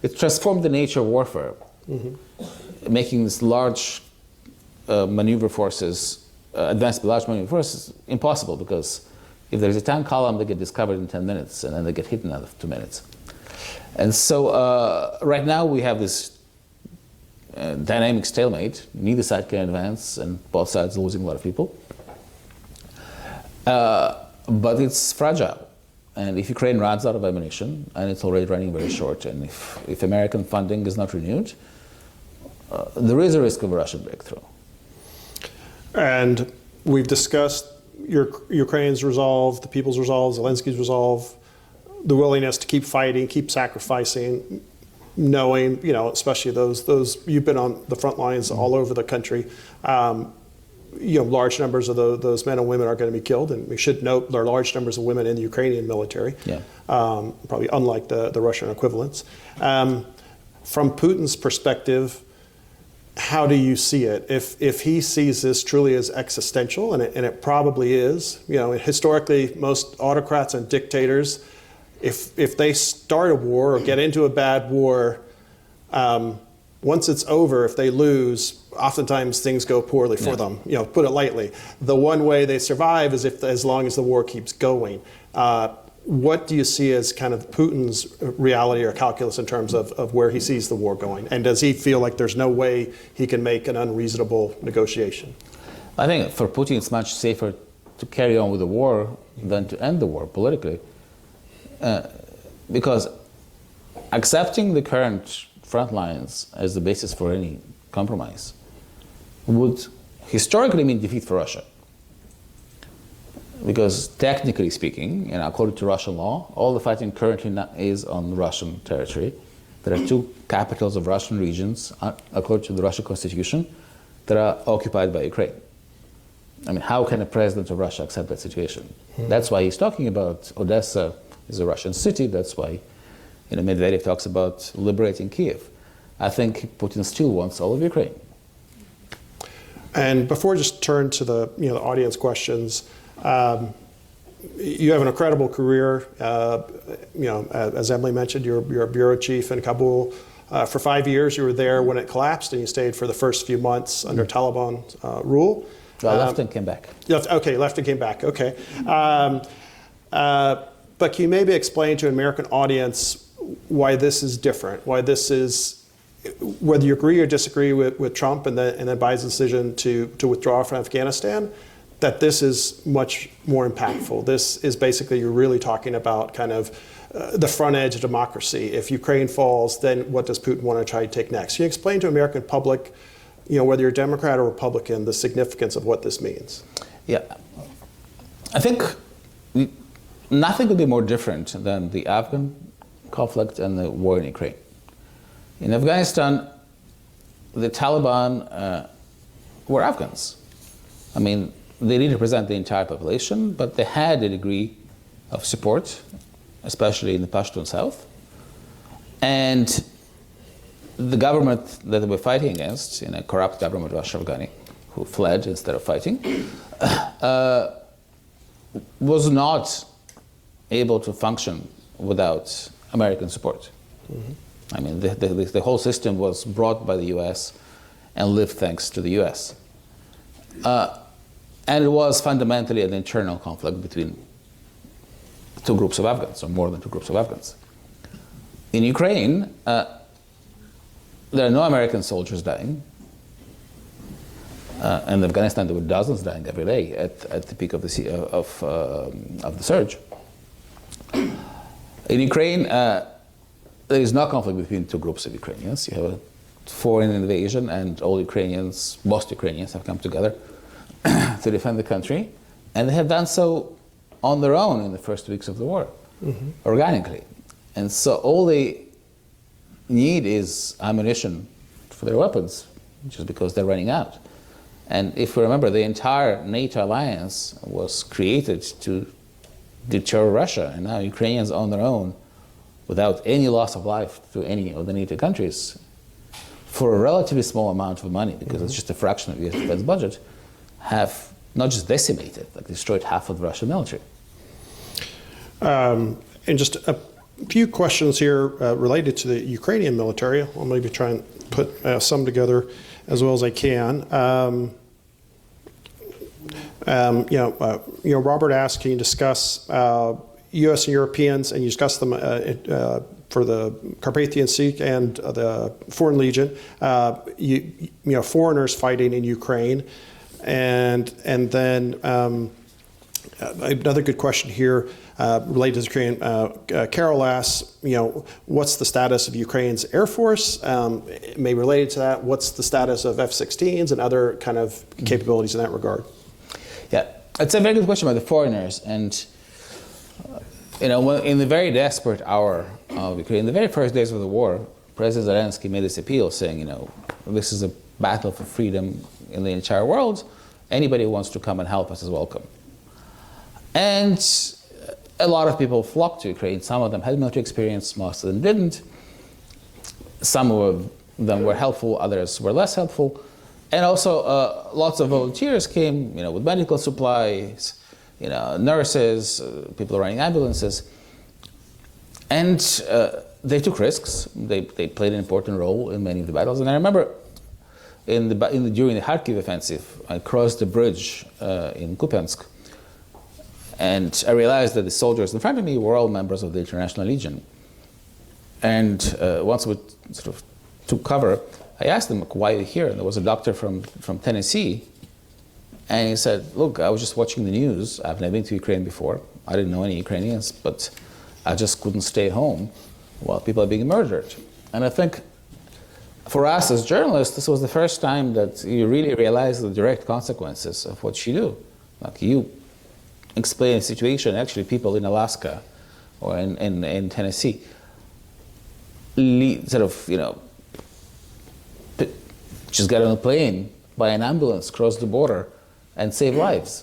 It transformed the nature of warfare, making these large maneuver forces, advanced large maneuver forces, impossible, because if there's a tank column, they get discovered in 10 minutes, and then they get hit in another 2 minutes. And so right now we have this dynamic stalemate. Neither side can advance, and both sides are losing a lot of people. But it's fragile. And if Ukraine runs out of ammunition, and it's already running very short, and if American funding is not renewed, there is a risk of a Russian breakthrough. And we've discussed Ukraine's resolve, the people's resolve, Zelensky's resolve, the willingness to keep fighting, keep sacrificing, knowing, especially those you've been on the front lines all over the country. Large numbers of those men and women are going to be killed, and we should note there are large numbers of women in the Ukrainian military, probably unlike the Russian equivalents. From Putin's perspective, how do you see it? If he sees this truly as existential, and it probably is, historically most autocrats and dictators, if they start a war or get into a bad war, once it's over, if they lose, oftentimes things go poorly for them, put it lightly. The one way they survive is as long as the war keeps going. What do you see as kind of Putin's reality or calculus in terms of where he sees the war going? And does he feel like there's no way he can make an unreasonable negotiation? I think for Putin it's much safer to carry on with the war than to end the war politically. Because accepting the current front lines as the basis for any compromise would historically mean defeat for Russia. Because technically speaking, according to Russian law, all the fighting currently is on Russian territory. There are 2 capitals of Russian regions, according to the Russian constitution, that are occupied by Ukraine. I mean, how can a president of Russia accept that situation? That's why he's talking about Odessa is a Russian city. That's why Medvedev talks about liberating Kyiv. I think Putin still wants all of Ukraine. And before I just turn to the audience questions, you have an incredible career. As Emily mentioned, you're a bureau chief in Kabul. For 5 years, you were there when it collapsed, and you stayed for the first few months under Taliban rule. I left and came back. Left and came back. Okay. But can you maybe explain to an American audience why this is different? Why this is, whether you agree or disagree with Trump and then Biden's decision to withdraw from Afghanistan, that this is much more impactful. This is basically, you're really talking about kind of the front edge of democracy. If Ukraine falls, then what does Putin want to try to take next? Can you explain to the American public, whether you're Democrat or Republican, the significance of what this means? Yeah. I think nothing could be more different than the Afghan conflict and the war in Ukraine. In Afghanistan, the Taliban were Afghans. I mean, they didn't represent the entire population, but they had a degree of support, especially in the Pashtun South. And the government that they were fighting against, a corrupt government of Ashraf Ghani, who fled instead of fighting, was not able to function without American support. I mean, the whole system was brought by the US and lived thanks to the US. And it was fundamentally an internal conflict between 2 groups of Afghans, or more than 2 groups of Afghans. In Ukraine, there are no American soldiers dying. And in Afghanistan, there were dozens dying every day at the peak of the surge. In Ukraine, there is no conflict between 2 groups of Ukrainians. You have a foreign invasion, and most Ukrainians have come together to defend the country, and they have done so on their own in the first weeks of the war, organically. And so all they need is ammunition for their weapons, just because they're running out. And if we remember, the entire NATO alliance was created to deter Russia, and now Ukrainians on their own, without any loss of life to any of the NATO countries, for a relatively small amount of money, because it's just a fraction of the US defense budget, have not just decimated, like destroyed half of the Russian military. And just a few questions here related to the Ukrainian military. I'll maybe try and put some together as well as I can. Robert asked, can you discuss U.S. and Europeans, and you discussed them for the Carpathian Sea and the Foreign Legion, foreigners fighting in Ukraine, and then another good question here related to Ukraine. Carol asks, what's the status of Ukraine's Air Force? Maybe related to that, what's the status of F-16s and other kind of capabilities in that regard? Yeah, it's a very good question about the foreigners. And, in the very desperate hour of Ukraine, in the very first days of the war, President Zelensky made this appeal saying, this is a battle for freedom in the entire world. Anybody who wants to come and help us is welcome. And a lot of people flocked to Ukraine. Some of them had military experience, most of them didn't. Some of them were helpful, others were less helpful. And also lots of volunteers came, with medical supplies, nurses, people running ambulances. And they took risks. They played an important role in many of the battles. And I remember during the Kharkiv offensive, I crossed the bridge in Kupiansk, and I realized that the soldiers in front of me were all members of the International Legion. And once we sort of took cover, I asked them, why are you here? And there was a doctor from Tennessee, and he said, look, I was just watching the news. I've never been to Ukraine before. I didn't know any Ukrainians, but I just couldn't stay home while people are being murdered. And I think for us as journalists, this was the first time that you really realize the direct consequences of what you do. Like, you explain a situation, actually people in Alaska or in Tennessee just get on a plane, buy an ambulance, cross the border, and save lives.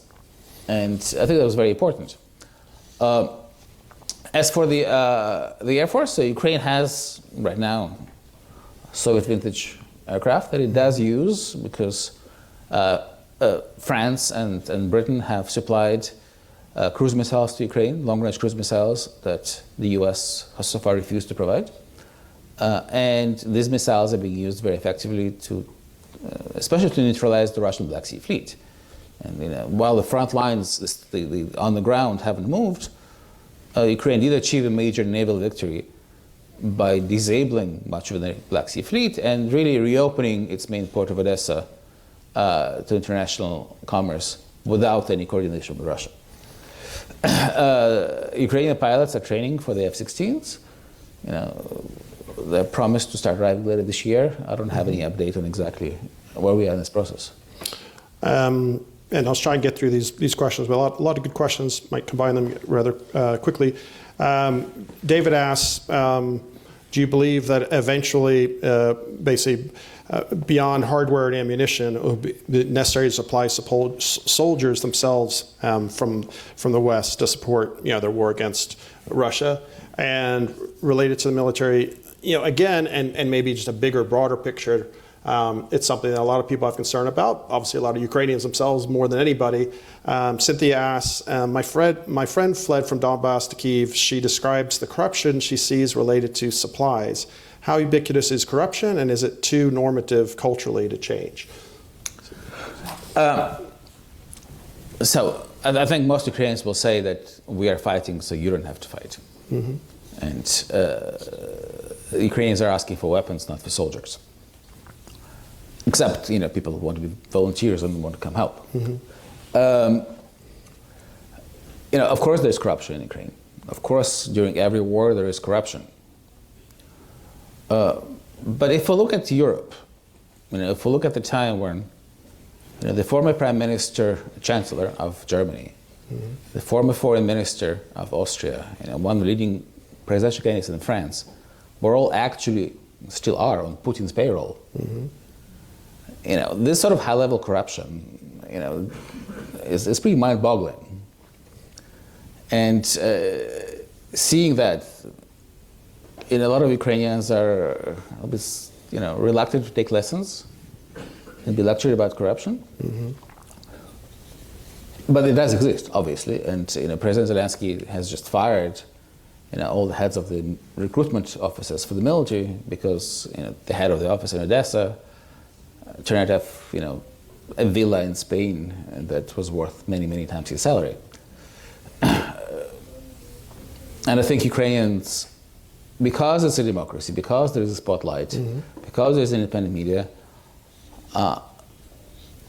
And I think that was very important. As for the Air Force, so Ukraine has right now Soviet vintage aircraft that it does use because France and Britain have supplied cruise missiles to Ukraine, long-range cruise missiles that the US has so far refused to provide. And these missiles are being used very effectively especially to neutralize the Russian Black Sea Fleet. And while the front lines on the ground haven't moved, Ukraine did achieve a major naval victory by disabling much of the Black Sea Fleet and really reopening its main port of Odessa to international commerce without any coordination with Russia. Ukrainian pilots are training for the F-16s. They're promised to start arriving later this year. I don't have any update on exactly where we are in this process. And I'll try and get through these questions, but a lot of good questions. Might combine them rather quickly. David asks, do you believe that eventually, basically, beyond hardware and ammunition, it will be necessary to supply soldiers themselves from the West to support their war against Russia? And related to the military, again, and maybe just a bigger, broader picture, it's something that a lot of people have concern about. Obviously, a lot of Ukrainians themselves, more than anybody. Cynthia asks, my friend fled from Donbass to Kyiv. She describes the corruption she sees related to supplies. How ubiquitous is corruption, and is it too normative culturally to change? So I think most Ukrainians will say that we are fighting so you don't have to fight. Mm-hmm. And Ukrainians are asking for weapons, not for soldiers. Except, people who want to be volunteers and want to come help. Mm-hmm. Of course there's corruption in Ukraine. Of course, during every war there is corruption. But if we look at Europe, if we look at the time when the former Prime Minister, Chancellor of Germany, mm-hmm. the former Foreign Minister of Austria, one of the leading presidential candidates in France, were all actually, still are, on Putin's payroll. Mm-hmm. This sort of high-level corruption, is pretty mind-boggling. And seeing that, a lot of Ukrainians are a bit reluctant to take lessons and be lectured about corruption. But it does exist, obviously, and President Zelensky has just fired all the heads of the recruitment offices for the military because the head of the office in Odessa turned out to have a villa in Spain that was worth many, many times his salary. And I think Ukrainians, because it's a democracy, because there is a spotlight, because there's independent media, are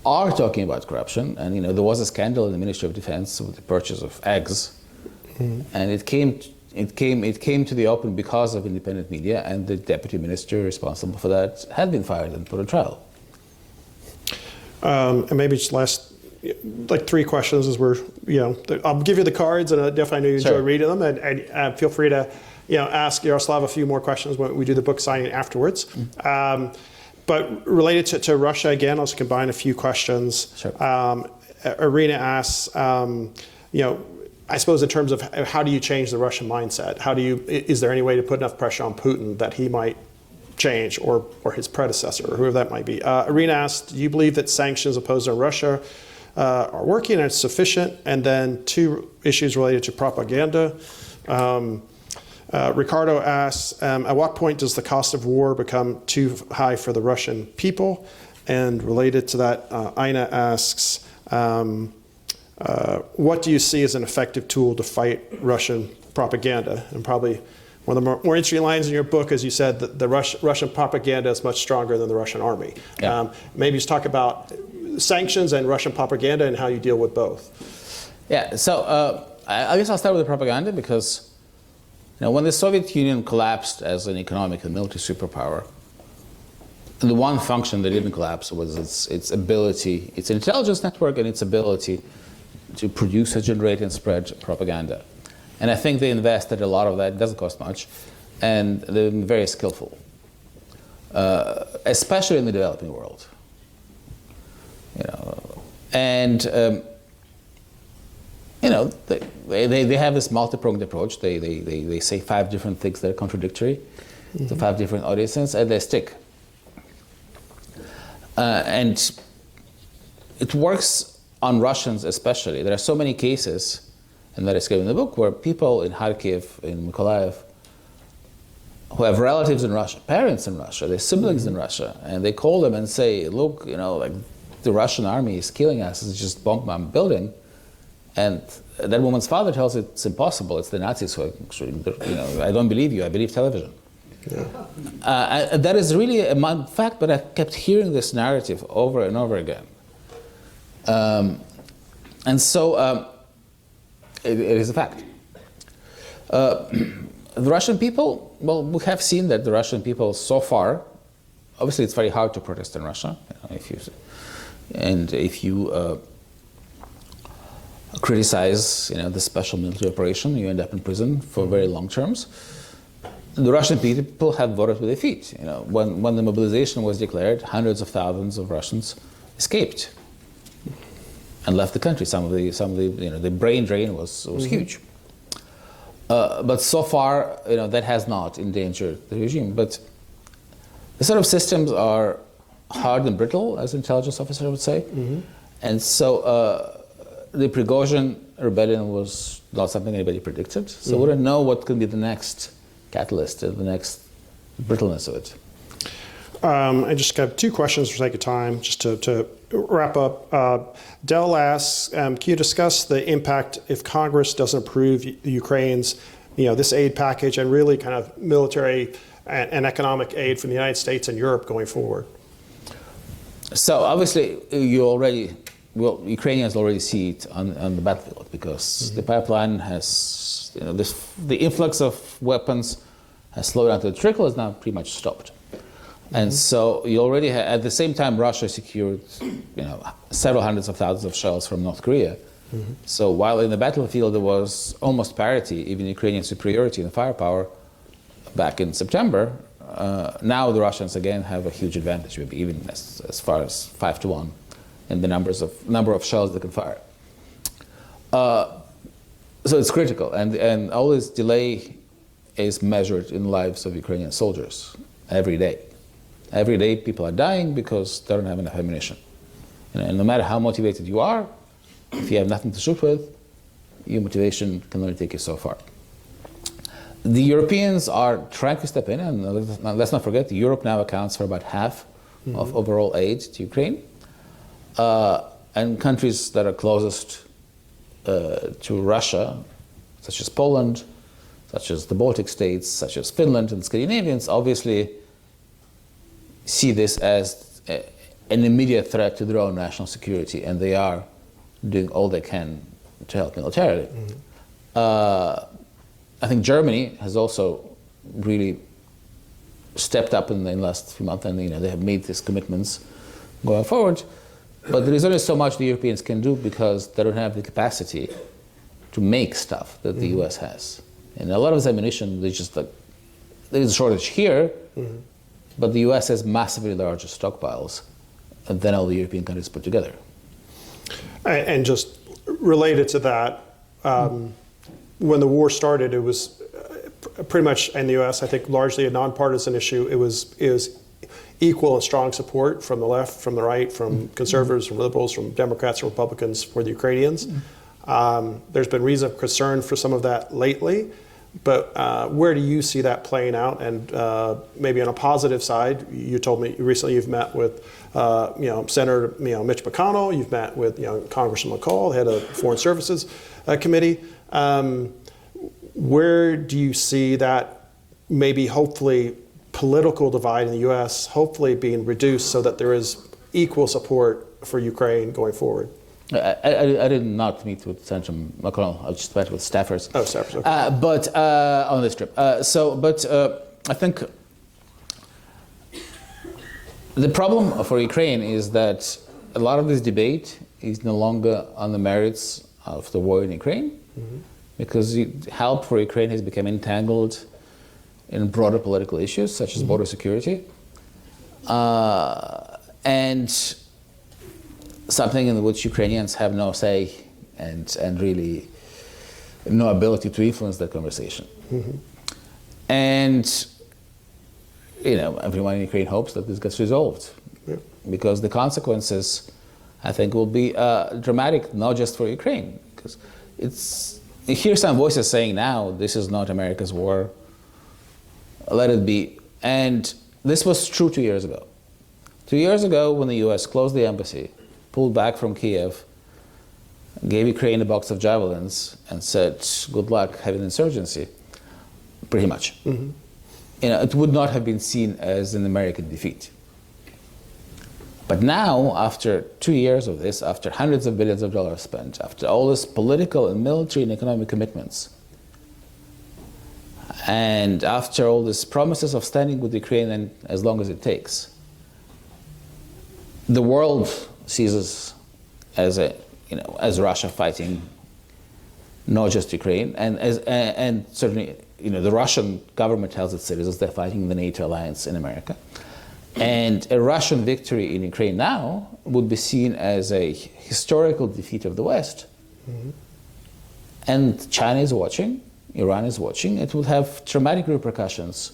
talking about corruption. And there was a scandal in the Ministry of Defense with the purchase of eggs, and it came to the open because of independent media, and the deputy minister responsible for that had been fired and put on trial. And maybe just last, like 3 questions as we're, I'll give you the cards, and I definitely know you enjoy reading them, and feel free to, ask Yaroslav a few more questions when we do the book signing afterwards. But related to Russia, again, I'll just combine a few questions. Sure. Irina asks, I suppose in terms of how do you change the Russian mindset? Is there any way to put enough pressure on Putin that he might change, or his predecessor, or whoever that might be? Irina asked, do you believe that sanctions imposed on Russia are working and it's sufficient? And then 2 issues related to propaganda. Ricardo asks, at what point does the cost of war become too high for the Russian people? And related to that, Ina asks, what do you see as an effective tool to fight Russian propaganda? And probably one of the more interesting lines in your book is you said that the Russian propaganda is much stronger than the Russian army. Yeah. Maybe just talk about sanctions and Russian propaganda and how you deal with both. Yeah, so I guess I'll start with the propaganda because when the Soviet Union collapsed as an economic and military superpower, the one function that didn't collapse was its ability, its intelligence network and its ability to produce, generate, and spread propaganda. And I think they invested a lot of that. It doesn't cost much, and they're very skillful, especially in the developing world. They have this multi-pronged approach. They say 5 different things that are contradictory to 5 different audiences, and they stick. And it works on Russians especially. There are so many cases, and that is given in the book, where people in Kharkiv, in Mykolaiv, who have relatives in Russia, parents in Russia, their siblings in Russia, and they call them and say, look, the Russian army is killing us, it's just bombed my building. And that woman's father tells it it's impossible, it's the Nazis who are, I don't believe you, I believe television. Yeah. That is really a fact, but I kept hearing this narrative over and over again. And so it is a fact. The Russian people, well, we have seen that the Russian people so far, obviously it's very hard to protest in Russia, if you criticize the special military operation, you end up in prison for very long terms. The Russian people have voted with their feet. When the mobilization was declared, hundreds of thousands of Russians escaped and left the country. Some of the brain drain was huge. But so far, that has not endangered the regime. But the sort of systems are hard and brittle, as an intelligence officer would say. And so the Prigozhin rebellion was not something anybody predicted. So we don't know what can be the next catalyst, the next brittleness of it. I just got 2 questions for sake of time, just to wrap up. Dell asks, can you discuss the impact if Congress doesn't approve the Ukraine's, this aid package and really kind of military and economic aid from the United States and Europe going forward? So obviously, Ukrainians already see it on the battlefield because the pipeline has, the influx of weapons has slowed down to the trickle, is now pretty much stopped. And so you already have, at the same time, Russia secured, several hundreds of thousands of shells from North Korea. So while in the battlefield there was almost parity, even Ukrainian superiority in firepower back in September, now the Russians again have a huge advantage, maybe even as far as 5-1 in the number of shells they can fire. So it's critical, and all this delay is measured in lives of Ukrainian soldiers every day. Every day people are dying because they don't have enough ammunition. And no matter how motivated you are, if you have nothing to shoot with, your motivation can only take you so far. The Europeans are trying to step in, and let's not forget, Europe now accounts for about half of overall aid to Ukraine. And countries that are closest to Russia, such as Poland, such as the Baltic states, such as Finland and Scandinavians, obviously see this as an immediate threat to their own national security, and they are doing all they can to help militarily. I think Germany has also really stepped up in the last few months, and they have made these commitments going forward. But there is only so much the Europeans can do because they don't have the capacity to make stuff that the US has. And a lot of this ammunition, there is a shortage here, but the US has massively larger stockpiles than all the European countries put together. And just related to that, when the war started, it was pretty much in the U.S., I think, largely a nonpartisan issue. It was equal and strong support from the left, from the right, from conservatives, from liberals, from Democrats and Republicans for the Ukrainians. There's been reason of concern for some of that lately, but where do you see that playing out? And maybe on a positive side, you told me recently you've met with Senator Mitch McConnell, you've met with Congressman McCall, head of Foreign Services Committee. Where do you see that maybe hopefully political divide in the U.S. hopefully being reduced so that there is equal support for Ukraine going forward? I did not meet with Senator McConnell. I just met with staffers. Oh, staffers. Okay. But on this trip. I think the problem for Ukraine is that a lot of this debate is no longer on the merits of the war in Ukraine, because help for Ukraine has become entangled in broader political issues such as border security, and something in which Ukrainians have no say and really no ability to influence that conversation. And everyone in Ukraine hopes that this gets resolved, because the consequences, I think, will be dramatic, not just for Ukraine, because you hear some voices saying now, this is not America's war, let it be. And this was true 2 years ago. 2 years ago, when the US closed the embassy, pulled back from Kyiv, gave Ukraine a box of javelins, and said, good luck having insurgency, pretty much. It would not have been seen as an American defeat. But now, after 2 years of this, after hundreds of billions of dollars spent, after all this political and military and economic commitments, and after all these promises of standing with Ukraine and as long as it takes, the world sees us as Russia fighting not just Ukraine, and certainly the Russian government tells its citizens they're fighting the NATO alliance in America. And a Russian victory in Ukraine now would be seen as a historical defeat of the West. And China is watching, Iran is watching. It will have traumatic repercussions,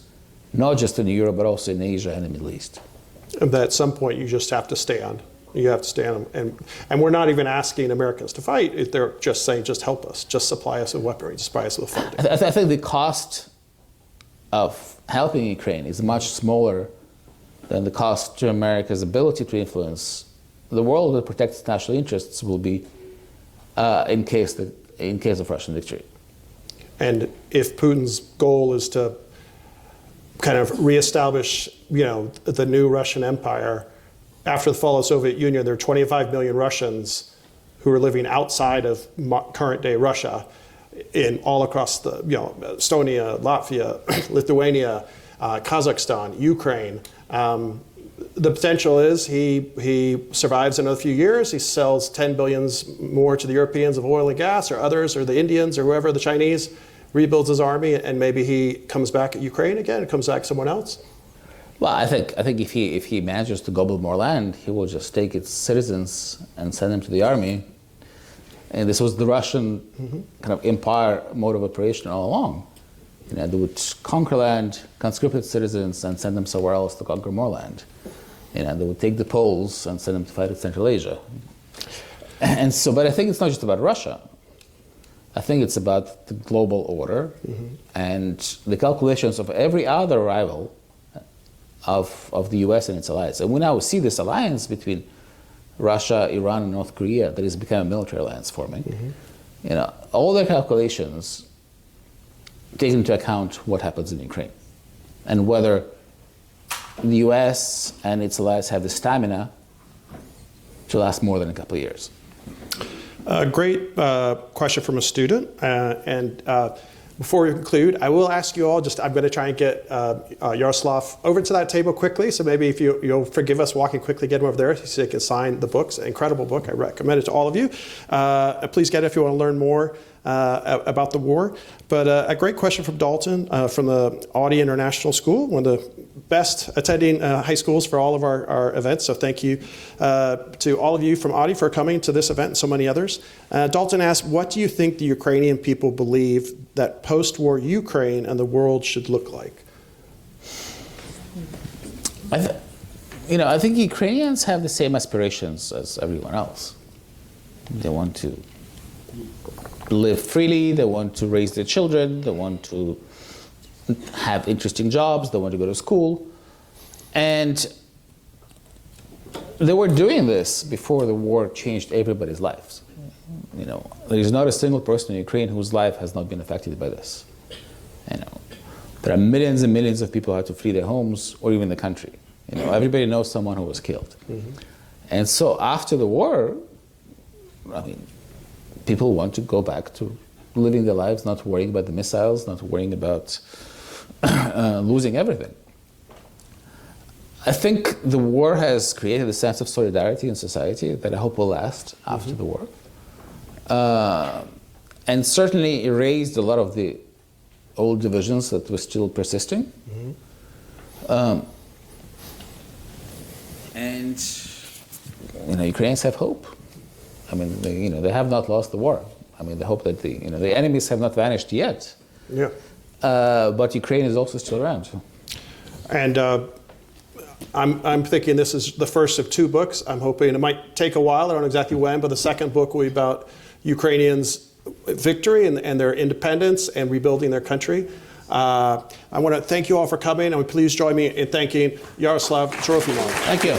not just in Europe, but also in Asia and the Middle East. And at some point, you just have to stand. You have to stand. And we're not even asking Americans to fight. They're just saying, just help us. Just supply us with weaponry. Just supply us with funding. I think the cost of helping Ukraine is much smaller than the cost to America's ability to influence the world that protects national interests will be in case of Russian victory. And if Putin's goal is to kind of reestablish, the new Russian empire, after the fall of the Soviet Union, there are 25 million Russians who are living outside of current-day Russia, all across the, Estonia, Latvia, Lithuania, Kazakhstan, Ukraine. The potential is he survives another few years. He sells 10 billions more to the Europeans of oil and gas, or others, or the Indians, or whoever, the Chinese, rebuilds his army, and maybe he comes back at Ukraine again, and comes back someone else. Well, I think if he manages to gobble more land, he will just take its citizens and send them to the army. And this was the Russian kind of empire mode of operation all along. They would conquer land, conscripted citizens, and send them somewhere else to conquer more land. They would take the Poles and send them to fight in Central Asia. And so, but I think it's not just about Russia. I think it's about the global order and the calculations of every other rival of the US and its allies. And we now see this alliance between Russia, Iran, and North Korea that has become a military alliance forming. All their calculations take into account what happens in Ukraine and whether the US and its allies have the stamina to last more than a couple of years. Great question from a student. Before we conclude, I will ask you all, I'm going to try and get Yaroslav over to that table quickly. So maybe if you'll forgive us walking quickly, get him over there so he can sign the books. Incredible book. I recommend it to all of you. Please get it if you want to learn more about the war. But a great question from Dalton from the Audi International School, one of the best attending high schools for all of our events. So thank you to all of you from Audi for coming to this event and so many others. Dalton asked, what do you think the Ukrainian people believe that post-war Ukraine and the world should look like? I think Ukrainians have the same aspirations as everyone else. They want to live freely, they want to raise their children, they want to have interesting jobs, they want to go to school. And they were doing this before the war changed everybody's lives. There is not a single person in Ukraine whose life has not been affected by this. There are millions and millions of people who had to flee their homes or even the country. Everybody knows someone who was killed. And so after the war, people want to go back to living their lives, not worrying about the missiles, not worrying about losing everything. I think the war has created a sense of solidarity in society that I hope will last after the war. And certainly erased a lot of the old divisions that were still persisting. And Ukrainians have hope. They have not lost the war. They hope that the enemies have not vanished yet. Yeah. But Ukraine is also still around. And I'm thinking this is the first of two books. I'm hoping it might take a while. I don't know exactly when, but the second book will be about Ukrainians' victory and their independence and rebuilding their country. I want to thank you all for coming, and please join me in thanking Yaroslav Trofimov. Thank you.